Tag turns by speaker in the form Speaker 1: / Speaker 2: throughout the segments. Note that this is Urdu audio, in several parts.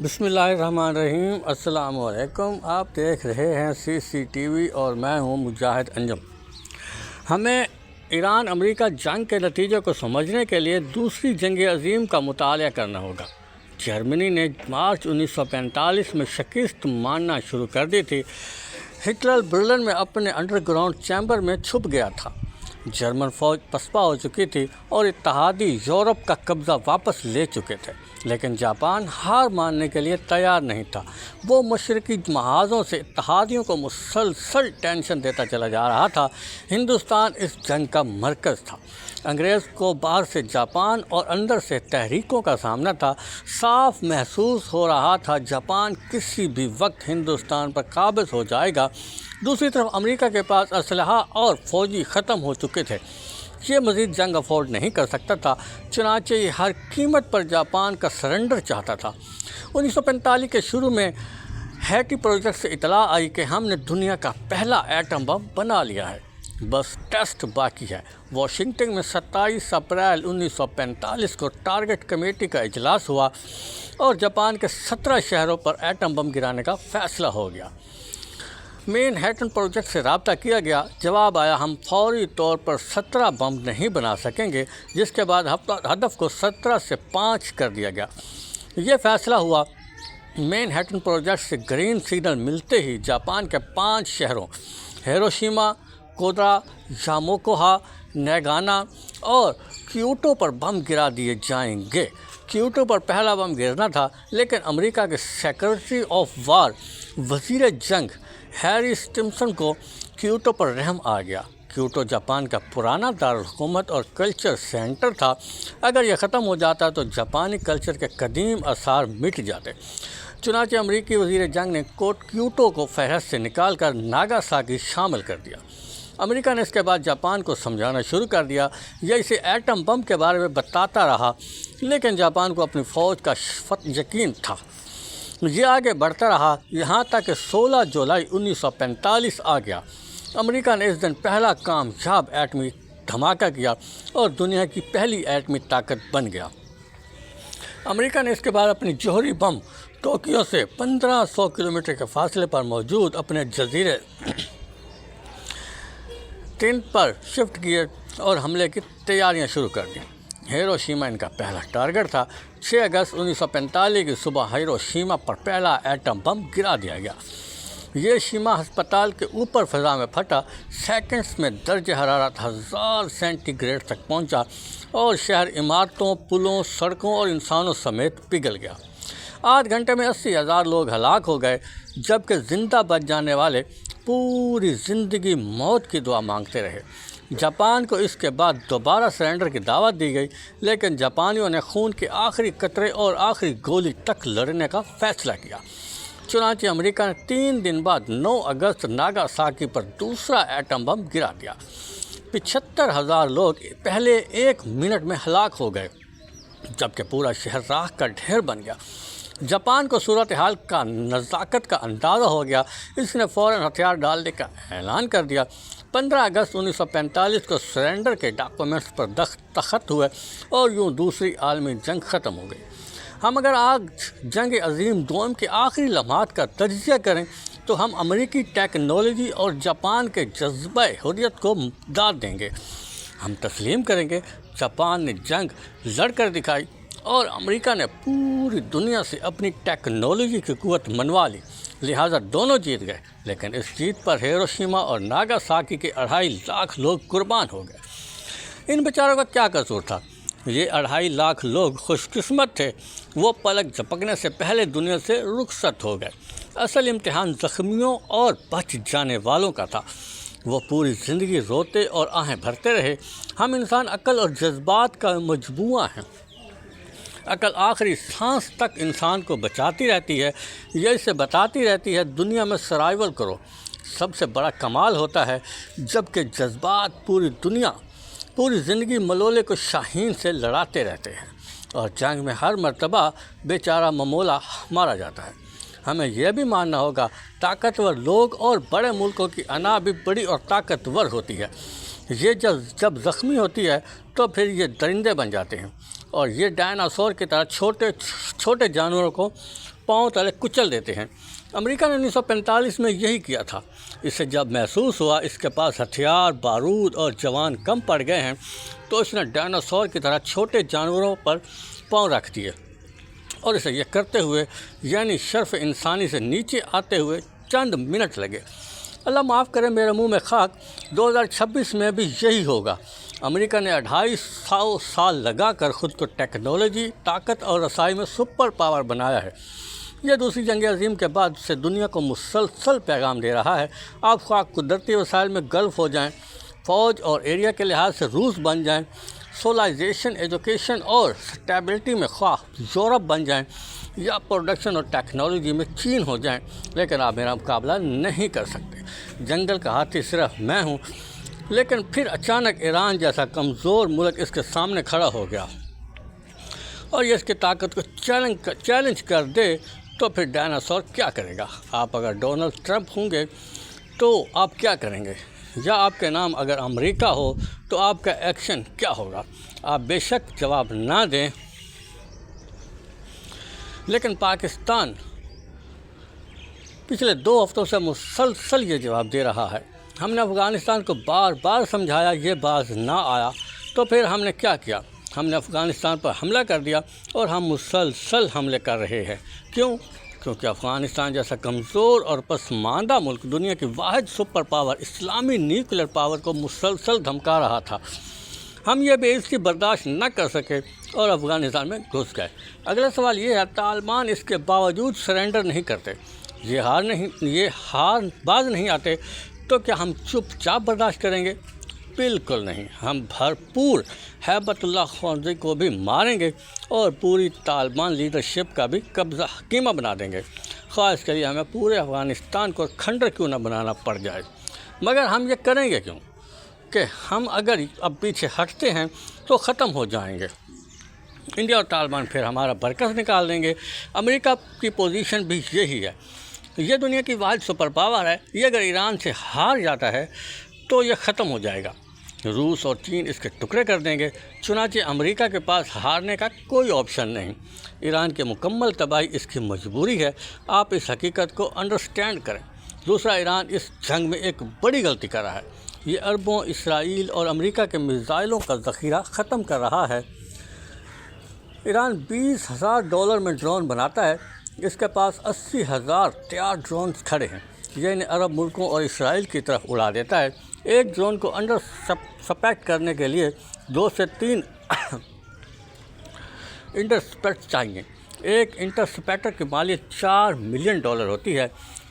Speaker 1: بسم اللہ الرحمن الرحیم۔ السلام علیکم۔ آپ دیکھ رہے ہیں CCTV اور میں ہوں مجاہد انجم۔ ہمیں ایران امریکہ جنگ کے نتیجے کو سمجھنے کے لیے دوسری جنگ عظیم کا مطالعہ کرنا ہوگا۔ جرمنی نے مارچ 1945 میں شکست ماننا شروع کر دی تھی۔ ہٹلر برلن میں اپنے انڈر گراؤنڈ چیمبر میں چھپ گیا تھا۔ جرمن فوج پسپا ہو چکی تھی اور اتحادی یورپ کا قبضہ واپس لے چکے تھے، لیکن جاپان ہار ماننے کے لیے تیار نہیں تھا۔ وہ مشرقی محاذوں سے اتحادیوں کو مسلسل ٹینشن دیتا چلا جا رہا تھا۔ ہندوستان اس جنگ کا مرکز تھا۔ انگریز کو باہر سے جاپان اور اندر سے تحریکوں کا سامنا تھا۔ صاف محسوس ہو رہا تھا جاپان کسی بھی وقت ہندوستان پر قابض ہو جائے گا۔ دوسری طرف امریکہ کے پاس اسلحہ اور فوجی ختم ہو چکے تھے۔ یہ مزید جنگ افورڈ نہیں کر سکتا تھا، چنانچہ یہ ہر قیمت پر جاپان کا سرنڈر چاہتا تھا۔ 1945 کے شروع میں ہیٹی پروجیکٹ سے اطلاع آئی کہ ہم نے دنیا کا پہلا ایٹم بم بنا لیا ہے، بس ٹیسٹ باقی ہے۔ واشنگٹن میں 27 اپریل 1945 کو ٹارگٹ کمیٹی کا اجلاس ہوا اور جاپان کے 17 شہروں پر ایٹم بم گرانے کا فیصلہ ہو گیا۔ مین ہیٹن پروجیکٹ سے رابطہ کیا گیا۔ جواب آیا، ہم فوری طور پر 17 بم نہیں بنا سکیں گے، جس کے بعد ہدف کو 17 سے 5 کر دیا گیا۔ یہ فیصلہ ہوا۔ مین ہیٹن پروجیکٹ سے گرین سگنل ملتے ہی جاپان کے 5 شہروں ہیروشیما، کودرا، یاموکوہا، نیگانا اور کیوٹو پر بم گرا دیے جائیں گے۔ کیوٹو پر پہلا بم گرنا تھا، لیکن امریکہ کے سیکرٹری آف وار وزیر جنگ ہیری اسٹمسن کو کیوٹو پر رحم آ گیا۔ کیوٹو جاپان کا پرانا دارالحکومت اور کلچر سینٹر تھا۔ اگر یہ ختم ہو جاتا تو جاپانی کلچر کے قدیم آثار مٹ جاتے۔ چنانچہ امریکی وزیر جنگ نے کیوٹو کو فہرست سے نکال کر ناگاساکی شامل کر دیا۔ امریکہ نے اس کے بعد جاپان کو سمجھانا شروع کر دیا۔ یہ اسے ایٹم بم کے بارے میں بتاتا رہا، لیکن جاپان کو اپنی فوج کا یقین تھا۔ یہ آگے بڑھتا رہا، یہاں تک کہ 16 جولائی 1945 آ گیا۔ امریکہ نے اس دن پہلا کامیاب ایٹمی دھماکہ کیا اور دنیا کی پہلی ایٹمی طاقت بن گیا۔ امریکہ نے اس کے بعد اپنی جوہری بم ٹوکیو سے 1500 کلومیٹر کے فاصلے پر موجود اپنے جزیرے تین پر شفٹ کیے اور حملے کی تیاریاں شروع کر دیں۔ ہیروشیما ان کا پہلا ٹارگٹ تھا۔ 6 اگست 1945 کی صبح ہیروشیما پر پہلا ایٹم بم گرا دیا گیا۔ یہ شیما ہسپتال کے اوپر فضا میں پھٹا۔ سیکنڈز میں درجہ حرارت 1000 سینٹی گریڈ تک پہنچا اور شہر عمارتوں، پلوں، سڑکوں اور انسانوں سمیت پگھل گیا۔ 8 گھنٹے میں 80,000 لوگ ہلاک ہو گئے، جبکہ زندہ بچ جانے والے پوری زندگی موت کی دعا مانگتے رہے۔ جاپان کو اس کے بعد دوبارہ سرنڈر کی دعوت دی گئی، لیکن جاپانیوں نے خون کے آخری قطرے اور آخری گولی تک لڑنے کا فیصلہ کیا۔ چنانچہ امریکہ نے 3 دن بعد 9 اگست ناگاساکی پر دوسرا ایٹم بم گرا دیا۔ 75,000 لوگ پہلے 1 منٹ میں ہلاک ہو گئے، جبکہ پورا شہر راکھ کا ڈھیر بن گیا۔ جاپان کو صورتحال کا نزاکت کا اندازہ ہو گیا۔ اس نے فوراً ہتھیار ڈالنے کا اعلان کر دیا۔ 15 اگست 1945 کو سرنڈر کے ڈاکومنٹس پر دستخط ہوئے اور یوں دوسری عالمی جنگ ختم ہو گئی۔ ہم اگر آج جنگ عظیم دوم کے آخری لمحات کا تجزیہ کریں تو ہم امریکی ٹیکنالوجی اور جاپان کے جذبہ حریت کو داد دیں گے۔ ہم تسلیم کریں گے جاپان نے جنگ لڑ کر دکھائی اور امریکہ نے پوری دنیا سے اپنی ٹیکنالوجی کی قوت منوا لی، لہٰذا دونوں جیت گئے۔ لیکن اس جیت پر ہیروشیما اور ناگاساکی کے 2.5 لاکھ لوگ قربان ہو گئے۔ ان بیچاروں کا کیا قصور تھا؟ یہ 2.5 لاکھ لوگ خوش قسمت تھے، وہ پلک جھپکنے سے پہلے دنیا سے رخصت ہو گئے۔ اصل امتحان زخمیوں اور بچ جانے والوں کا تھا۔ وہ پوری زندگی روتے اور آہیں بھرتے رہے۔ ہم انسان عقل اور جذبات کا مجموعہ ہیں۔ عقل آخری سانس تک انسان کو بچاتی رہتی ہے، یہ اسے بتاتی رہتی ہے دنیا میں سروائیول کرو۔ سب سے بڑا کمال ہوتا ہے جب کہ جذبات پوری زندگی ملولے کو شاہین سے لڑاتے رہتے ہیں اور جنگ میں ہر مرتبہ بیچارہ ممولا مارا جاتا ہے۔ ہمیں یہ بھی ماننا ہوگا طاقتور لوگ اور بڑے ملکوں کی انا بھی بڑی اور طاقتور ہوتی ہے۔ یہ جب زخمی ہوتی ہے تو پھر یہ درندے بن جاتے ہیں اور یہ ڈائناسور کی طرح چھوٹے جانوروں کو پاؤں تلے کچل دیتے ہیں۔ امریکہ نے 1945 میں یہی کیا تھا۔ اسے جب محسوس ہوا اس کے پاس ہتھیار، بارود اور جوان کم پڑ گئے ہیں تو اس نے ڈائناسور کی طرح چھوٹے جانوروں پر پاؤں رکھ دیے، اور اسے یہ کرتے ہوئے یعنی شرف انسانی سے نیچے آتے ہوئے چند منٹ لگے۔ اللہ معاف کرے میرے منہ میں خاک، 2026 میں بھی یہی ہوگا۔ امریکہ نے 250 سال لگا کر خود کو ٹیکنالوجی، طاقت اور رسائی میں سپر پاور بنایا ہے۔ یہ دوسری جنگ عظیم کے بعد سے دنیا کو مسلسل پیغام دے رہا ہے۔ آپ خواہ قدرتی وسائل میں گلف ہو جائیں، فوج اور ایریا کے لحاظ سے روس بن جائیں، سولائزیشن، ایجوکیشن اور سٹیبلٹی میں خواہ یورپ بن جائیں، یا پروڈکشن اور ٹیکنالوجی میں چین ہو جائیں، لیکن آپ میرا مقابلہ نہیں کر سکتے۔ جنگل کا ہاتھی صرف میں ہوں۔ لیکن پھر اچانک ایران جیسا کمزور ملک اس کے سامنے کھڑا ہو گیا اور یہ اس کی طاقت کو چیلنج کر دے تو پھر ڈائناسور کیا کرے گا؟ آپ اگر ڈونلڈ ٹرمپ ہوں گے تو آپ کیا کریں گے؟ یا آپ کے نام اگر امریکہ ہو تو آپ کا ایکشن کیا ہوگا؟ آپ بے شک جواب نہ دیں، لیکن پاکستان پچھلے 2 ہفتوں سے مسلسل یہ جواب دے رہا ہے۔ ہم نے افغانستان کو بار بار سمجھایا، یہ باز نہ آیا، تو پھر ہم نے کیا کیا؟ ہم نے افغانستان پر حملہ کر دیا، اور ہم مسلسل حملے کر رہے ہیں۔ کیونکہ افغانستان جیسا کمزور اور پسماندہ ملک دنیا کی واحد سپر پاور اسلامی نیوکلیر پاور کو مسلسل دھمکا رہا تھا۔ ہم یہ بے عزتی برداشت نہ کر سکے اور افغانستان میں گھس گئے۔ اگلا سوال یہ ہے، طالبان اس کے باوجود سرنڈر نہیں کرتے، یہ ہار باز نہیں آتے، تو کیا ہم چپ چاپ برداشت کریں گے؟ بالکل نہیں۔ ہم بھرپور ہیبت اللہ خوارزمی کو بھی ماریں گے اور پوری طالبان لیڈرشپ کا بھی قبضہ قیمہ بنا دیں گے، خواہ اس کے لیے ہمیں پورے افغانستان کو کھنڈر کیوں نہ بنانا پڑ جائے۔ مگر ہم یہ کریں گے کیوں؟ کہ ہم اگر اب پیچھے ہٹتے ہیں تو ختم ہو جائیں گے۔ انڈیا اور طالبان پھر ہمارا برکس نکال دیں گے۔ امریکہ کی پوزیشن بھی یہی ہے۔ یہ دنیا کی واحد سپر پاور ہے۔ یہ اگر ایران سے ہار جاتا ہے تو یہ ختم ہو جائے گا۔ روس اور چین اس کے ٹکڑے کر دیں گے۔ چنانچہ امریکہ کے پاس ہارنے کا کوئی آپشن نہیں۔ ایران کی مکمل تباہی اس کی مجبوری ہے۔ آپ اس حقیقت کو انڈرسٹینڈ کریں۔ دوسرا، ایران اس جنگ میں ایک بڑی غلطی کر رہا ہے۔ یہ عربوں، اسرائیل اور امریکہ کے میزائلوں کا ذخیرہ ختم کر رہا ہے۔ ایران $20,000 میں ڈرون بناتا ہے۔ اس کے پاس 80,000 تیار ڈرونز کھڑے ہیں۔ یہ انہیں عرب ملکوں اور اسرائیل کی طرف اڑا دیتا ہے۔ ایک ڈرون کو انڈر سپیکٹ کرنے کے لیے 2 سے 3 انٹرسپیکٹ چاہیے۔ ایک انٹرسپیکٹر کی مالیت $4 ملین ہوتی ہے۔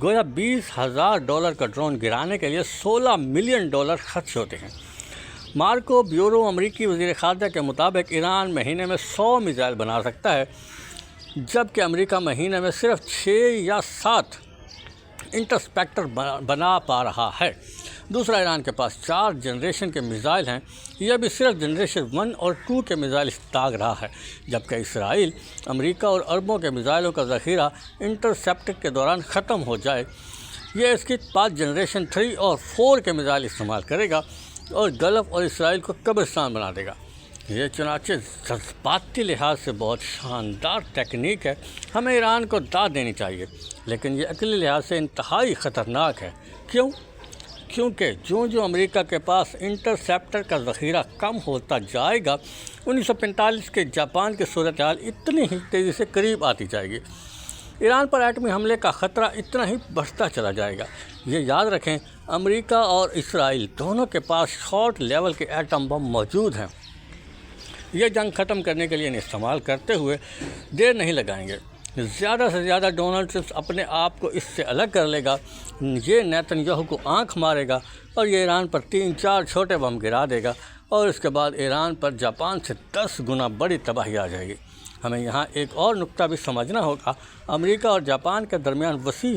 Speaker 1: گویا $20,000 کا ڈرون گرانے کے لیے $16 ملین خرچ ہوتے ہیں۔ مارکو بیورو امریکی وزیر خارجہ کے مطابق ایران مہینے میں 100 میزائل بنا سکتا ہے، جبکہ امریکہ مہینے میں صرف 6 یا 7 انٹرسپیکٹر بنا پا رہا ہے۔ دوسرا، ایران کے پاس 4 جنریشن کے میزائل ہیں۔ یہ بھی صرف جنریشن 1 اور 2 کے میزائل داغ رہا ہے، جبکہ اسرائیل امریکہ اور عربوں کے میزائلوں کا ذخیرہ انٹرسپٹ کے دوران ختم ہو جائے، یہ اس کی 5 جنریشن 3 اور 4 کے میزائل استعمال کرے گا اور گلف اور اسرائیل کو قبرستان بنا دے گا۔ یہ چنانچہ جذباتی لحاظ سے بہت شاندار ٹیکنیک ہے۔ ہمیں ایران کو داد دینی چاہیے، لیکن یہ عقلی لحاظ سے انتہائی خطرناک ہے۔ کیونکہ جو امریکہ کے پاس انٹرسپٹر کا ذخیرہ کم ہوتا جائے گا، 1945 کے جاپان کی صورتحال اتنی ہی تیزی سے قریب آتی جائے گی۔ ایران پر ایٹمی حملے کا خطرہ اتنا ہی بڑھتا چلا جائے گا۔ یہ یاد رکھیں، امریکہ اور اسرائیل دونوں کے پاس شارٹ لیول کے ایٹم بم موجود ہیں۔ یہ جنگ ختم کرنے کے لیے انہیں استعمال کرتے ہوئے دیر نہیں لگائیں گے۔ زیادہ سے زیادہ ڈونلڈ ٹرمپ اپنے آپ کو اس سے الگ کر لے گا، یہ نیتن یاہو کو آنکھ مارے گا اور یہ ایران پر 3-4 چھوٹے بم گرا دے گا، اور اس کے بعد ایران پر جاپان سے 10 گنا بڑی تباہی آ جائے گی۔ ہمیں یہاں ایک اور نقطہ بھی سمجھنا ہوگا۔ امریکہ اور جاپان کے درمیان وسیع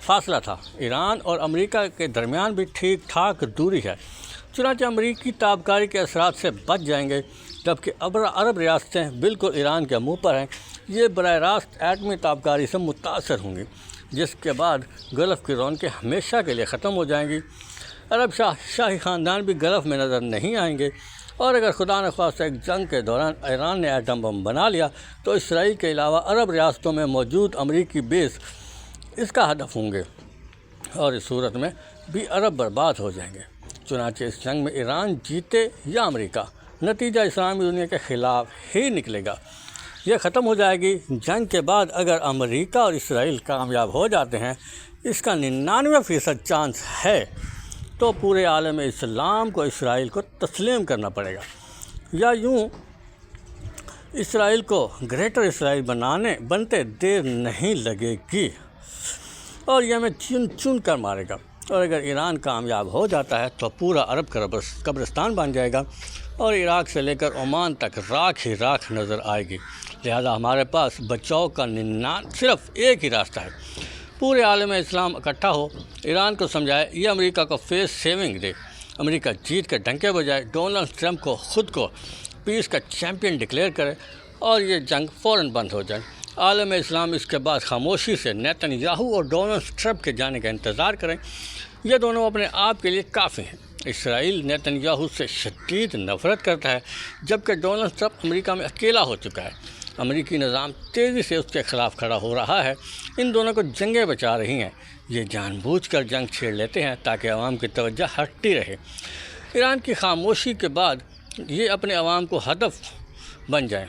Speaker 1: فاصلہ تھا۔ ایران اور امریکہ کے درمیان بھی ٹھیک ٹھاک دوری ہے، چنانچہ امریکی تابکاری کے اثرات سے بچ جائیں گے، جبکہ عرب ریاستیں بالکل ایران کے منہ پر ہیں۔ یہ براہ راست ایٹمی تابکاری سے متاثر ہوں گی، جس کے بعد گلف کی رونقیں ہمیشہ کے لیے ختم ہو جائیں گی۔ عرب شاہی خاندان بھی گلف میں نظر نہیں آئیں گے۔ اور اگر خدا نخواستہ ایک جنگ کے دوران ایران نے ایٹم بم بنا لیا تو اسرائیل کے علاوہ عرب ریاستوں میں موجود امریکی بیس اس کا ہدف ہوں گے، اور اس صورت میں بھی عرب برباد ہو جائیں گے۔ چنانچہ اس جنگ میں ایران جیتے یا امریکہ، نتیجہ اسلامی دنیا کے خلاف ہی نکلے گا۔ یہ ختم ہو جائے گی۔ جنگ کے بعد اگر امریکہ اور اسرائیل کامیاب ہو جاتے ہیں، اس کا 99% چانس ہے، تو پورے عالم اسلام کو اسرائیل کو تسلیم کرنا پڑے گا، یا یوں اسرائیل کو گریٹر اسرائیل بنتے دیر نہیں لگے گی، اور یہ ہمیں چن کر مارے گا۔ اور اگر ایران کامیاب ہو جاتا ہے تو پورا عرب قبرستان بن جائے گا، اور عراق سے لے کر عمان تک راکھ ہی راکھ نظر آئے گی۔ لہذا ہمارے پاس بچاؤ کا صرف ایک ہی راستہ ہے، پورے عالم اسلام اکٹھا ہو، ایران کو سمجھائے، یہ امریکہ کو فیس سیونگ دے، امریکہ جیت کے ڈنکے بجائے، ڈونلڈ ٹرمپ کو خود کو پیس کا چیمپئن ڈکلیئر کرے، اور یہ جنگ فوراً بند ہو جائے۔ عالم اسلام اس کے بعد خاموشی سے نیتن یاہو اور ڈونلڈ ٹرمپ کے جانے کا انتظار کریں، یہ دونوں اپنے آپ کے لیے کافی ہیں۔ اسرائیل نیتن یاہو سے شدید نفرت کرتا ہے، جبکہ ڈونلڈ ٹرمپ امریکہ میں اکیلا ہو چکا ہے۔ امریکی نظام تیزی سے اس کے خلاف کھڑا ہو رہا ہے، ان دونوں کو جنگیں بچا رہی ہیں، یہ جان بوجھ کر جنگ چھیڑ لیتے ہیں تاکہ عوام کی توجہ ہٹتی رہے۔ ایران کی خاموشی کے بعد یہ اپنے عوام کو ہدف بن جائیں،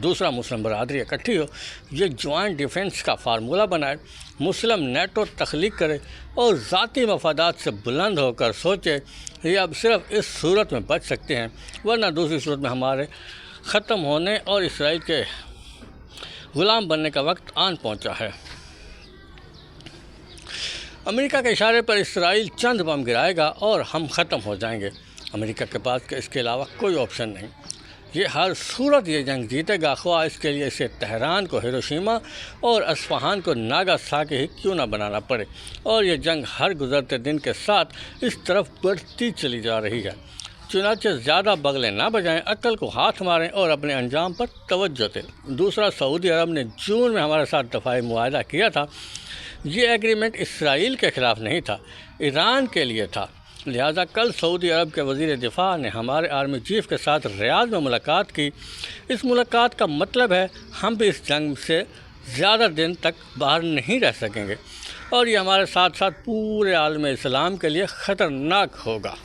Speaker 1: دوسرا مسلم برادری اکٹھی ہو، یہ جوائنٹ ڈیفنس کا فارمولہ بنائے، مسلم نیٹو تخلیق کرے، اور ذاتی مفادات سے بلند ہو کر سوچے، یہ اب صرف اس صورت میں بچ سکتے ہیں، ورنہ دوسری صورت میں ہمارے ختم ہونے اور اسرائیل کے غلام بننے کا وقت آن پہنچا ہے۔ امریکہ کے اشارے پر اسرائیل چند بم گرائے گا اور ہم ختم ہو جائیں گے۔ امریکہ کے پاس اس کے علاوہ کوئی آپشن نہیں، یہ ہر صورت یہ جنگ جیتے گا، خواہ اس کے لیے اسے تہران کو ہیروشیما اور اصفہان کو ناگاساکی ہی کیوں نہ بنانا پڑے، اور یہ جنگ ہر گزرتے دن کے ساتھ اس طرف بڑھتی چلی جا رہی ہے۔ چنانچہ زیادہ بغلیں نہ بجائیں، عقل کو ہاتھ ماریں اور اپنے انجام پر توجہ دیں۔ دوسرا، سعودی عرب نے جون میں ہمارے ساتھ دفاعی معاہدہ کیا تھا، یہ ایگریمنٹ اسرائیل کے خلاف نہیں تھا، ایران کے لیے تھا۔ لہذا کل سعودی عرب کے وزیر دفاع نے ہمارے آرمی چیف کے ساتھ ریاض میں ملاقات کی۔ اس ملاقات کا مطلب ہے ہم بھی اس جنگ سے زیادہ دن تک باہر نہیں رہ سکیں گے، اور یہ ہمارے ساتھ ساتھ پورے عالم اسلام کے لیے خطرناک ہوگا۔